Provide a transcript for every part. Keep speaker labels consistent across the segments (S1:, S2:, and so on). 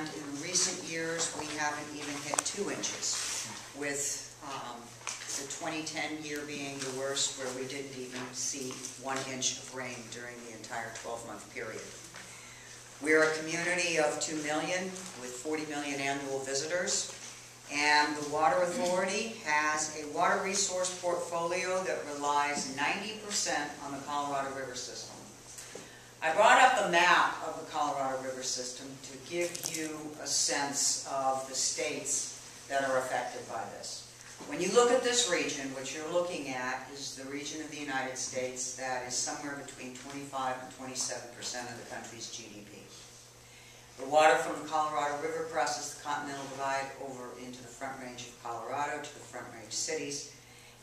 S1: and in recent years we haven't even hit 2 inches, with the 2010 year being the worst, where we didn't even see 1 inch of rain during the entire 12-month period. We're a community of 2 million with 40 million annual visitors, and the Water Authority has a water resource portfolio that relies 90% on the Colorado River system. I brought up a map of the Colorado River system to give you a sense of the states that are affected by this. When you look at this region, what you're looking at is the region of the United States that is somewhere between 25 and 27% of the country's GDP. The water from the Colorado River crosses the Continental Divide over into the Front Range of Colorado to the Front Range cities.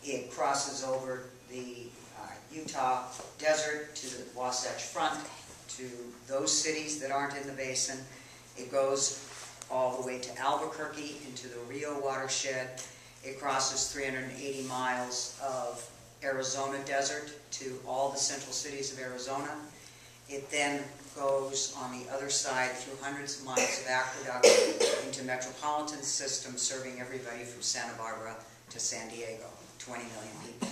S1: It crosses over the Utah Desert to the Wasatch Front, to those cities that aren't in the basin. It goes all the way to Albuquerque into the Rio watershed. It crosses 380 miles of Arizona desert to all the central cities of Arizona. It then goes on the other side through hundreds of miles of aqueduct into metropolitan system, serving everybody from Santa Barbara to San Diego, 20 million people.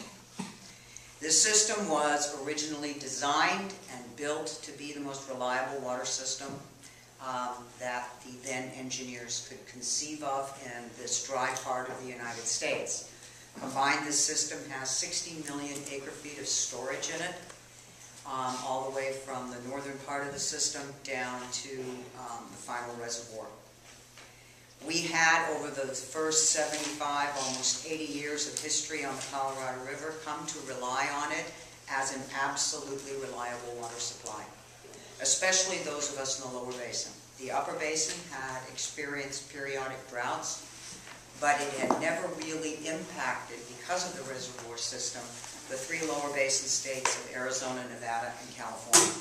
S1: This system was originally designed and built to be the most reliable water system that the then engineers could conceive of in this dry part of the United States. Combined, this system has 60 million acre-feet of storage in it, all the way from the northern part of the system down to the final reservoir. We had, over the first 75, almost 80 years of history on the Colorado River, come to rely on it as an absolutely reliable water supply, especially those of us in the lower basin. The upper basin had experienced periodic droughts, but it had never really impacted, because of the reservoir system, the 3 lower basin states of Arizona, Nevada, and California.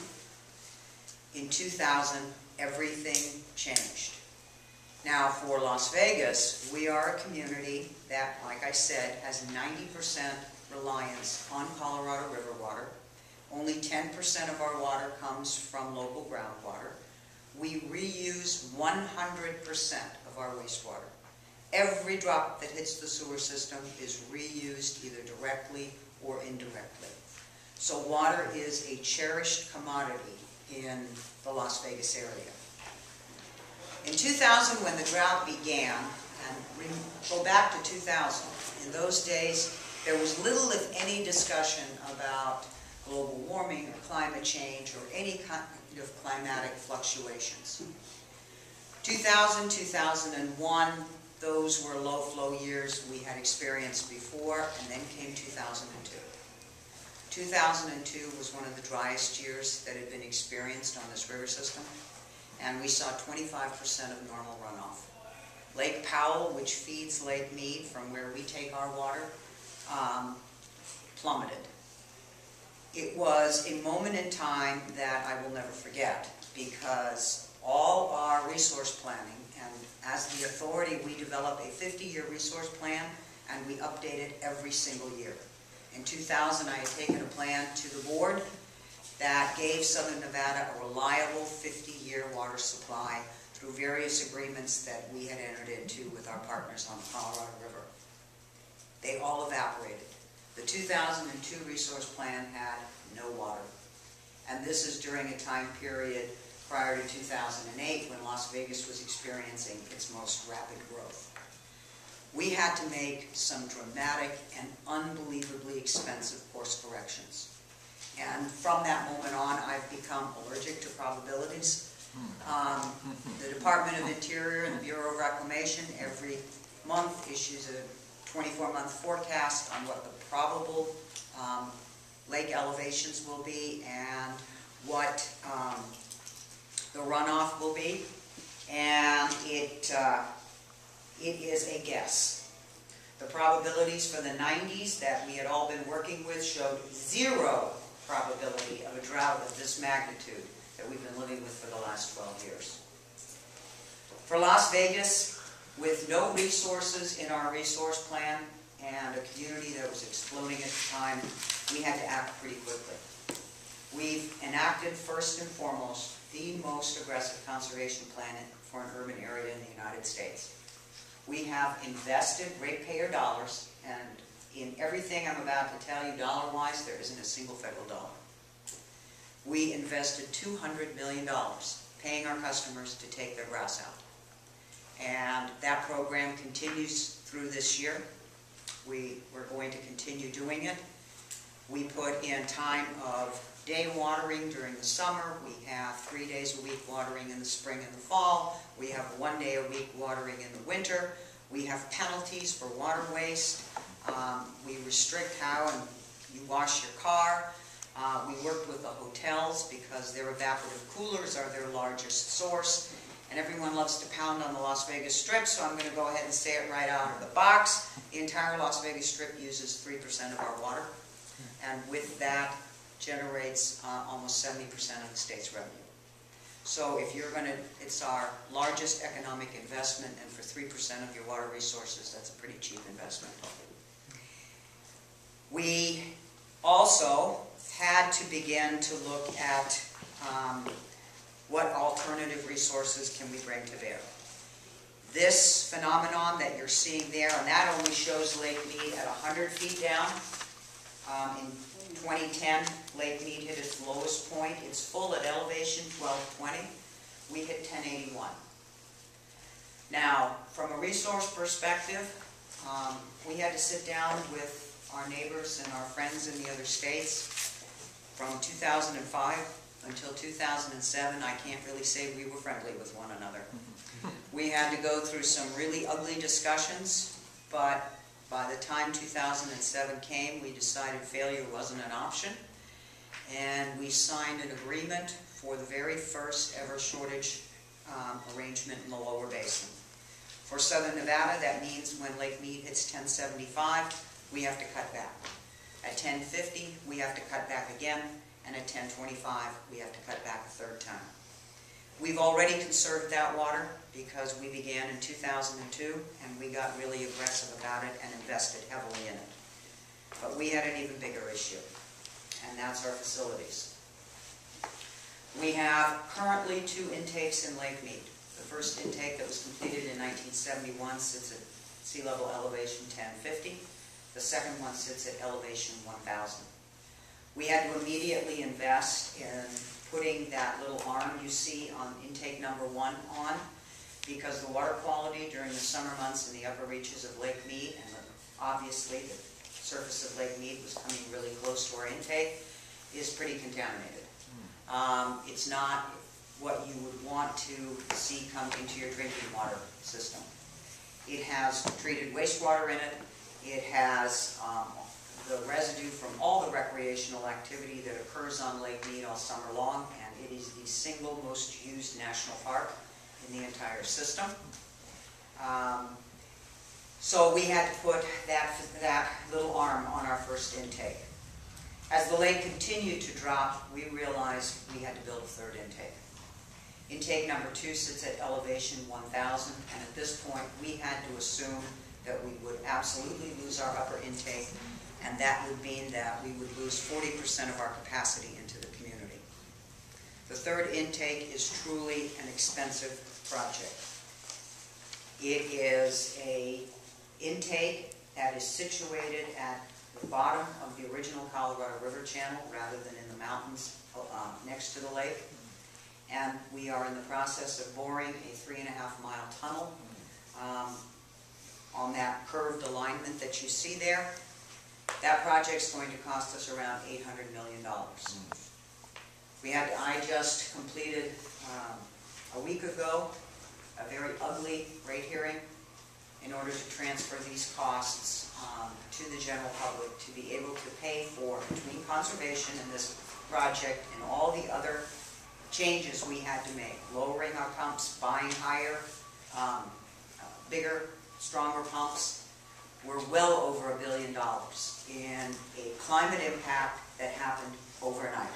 S1: In 2000, everything changed. Now, for Las Vegas, we are a community that, like I said, has 90% reliance on Colorado River water. Only 10% of our water comes from local groundwater. We reuse 100% of our wastewater. Every drop that hits the sewer system is reused either directly or indirectly. So water is a cherished commodity in the Las Vegas area. In 2000, when the drought began, and go back to 2000, in those days there was little, if any, discussion about global warming or climate change or any kind of climatic fluctuations. 2000, 2001, those were low-flow years we had experienced before, and then came 2002. 2002 was one of the driest years that had been experienced on this river system, and we saw 25% of normal runoff. Lake Powell, which feeds Lake Mead from where we take our water, plummeted. It was a moment in time that I will never forget, because all our resource planning, and as the authority we develop a 50-year resource plan, and we update it every single year. In 2000, I had taken a plan to the board that gave Southern Nevada a reliable 50-year water supply through various agreements that we had entered into with our partners on the Colorado River. They all evaporated. The 2002 resource plan had no water. And this is during a time period prior to 2008 when Las Vegas was experiencing its most rapid growth. We had to make some dramatic and unbelievably expensive course corrections. And from that moment on, I've become allergic to probabilities. The Department of Interior and the Bureau of Reclamation every month issues a 24-month forecast on what the probable lake elevations will be and what the runoff will be. And it is a guess. The probabilities for the 90s that we had all been working with showed 0 probability of a drought of this magnitude that we've been living with for the last 12 years. For Las Vegas, with no resources in our resource plan and a community that was exploding at the time, we had to act pretty quickly. We've enacted, first and foremost, the most aggressive conservation plan for an urban area in the United States. We have invested ratepayer dollars, and in everything I'm about to tell you dollar-wise, there isn't a single federal dollar. We invested $200 million paying our customers to take their grass out. And that program continues through this year. We're going to continue doing it. We put in time of day watering during the summer. We have 3 days a week watering in the spring and the fall. We have 1 day a week watering in the winter. We have penalties for water waste. We restrict how you wash your car. We worked with the hotels because their evaporative coolers are their largest source. And everyone loves to pound on the Las Vegas Strip, so I'm going to go ahead and say it right out of the box. The entire Las Vegas Strip uses 3% of our water, and with that generates almost 70% of the state's revenue. So if you're going to, it's our largest economic investment, and for 3% of your water resources, that's a pretty cheap investment. We also had to begin to look at what alternative resources can we bring to bear. This phenomenon that you're seeing there, and that only shows Lake Mead at 100 feet down. In 2010, Lake Mead hit its lowest point. It's full at elevation 1220. We hit 1081. Now, from a resource perspective, we had to sit down with our neighbors and our friends in the other states. From 2005 until 2007, I can't really say we were friendly with one another. We had to go through some really ugly discussions, but by the time 2007 came, we decided failure wasn't an option, and we signed an agreement for the very first ever shortage arrangement in the lower basin. For Southern Nevada, that means when Lake Mead hits 1075, we have to cut back. At 1050, we have to cut back again, and at 1025, we have to cut back a third time. We've already conserved that water because we began in 2002, and we got really aggressive about it and invested heavily in it. But we had an even bigger issue, and that's our facilities. We have currently 2 intakes in Lake Mead. The first intake that was completed in 1971 sits at sea level elevation 1050. The second one sits at elevation 1000. We had to immediately invest in putting that little arm you see on intake number 1 on, because the water quality during the summer months in the upper reaches of Lake Mead, and obviously the surface of Lake Mead was coming really close to our intake, is pretty contaminated. It's not what you would want to see come into your drinking water system. It has treated wastewater in it. It has the residue from all the recreational activity that occurs on Lake Mead all summer long, and it is the single most used national park in the entire system. So we had to put that little arm on our first intake. As the lake continued to drop, we realized we had to build a third intake. Intake number 2 sits at elevation 1000, and at this point we had to assume that we would absolutely lose our upper intake, and that would mean that we would lose 40% of our capacity into the community. The third intake is truly an expensive project. It is an intake that is situated at the bottom of the original Colorado River channel rather than in the mountains next to the lake. And we are in the process of boring a 3.5-mile tunnel on that curved alignment that you see there. That project's going to cost us around $800 million. I just completed a week ago a very ugly rate hearing in order to transfer these costs to the general public to be able to pay for, between conservation and this project and all the other changes we had to make, lowering our pumps, buying higher, bigger, stronger pumps. We're well over $1 billion in a climate impact that happened overnight.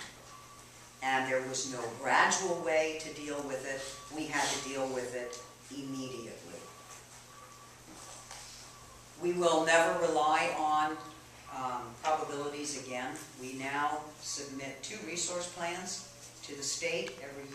S1: And there was no gradual way to deal with it. We had to deal with it immediately. We will never rely on probabilities again. We now submit 2 resource plans to the state every year.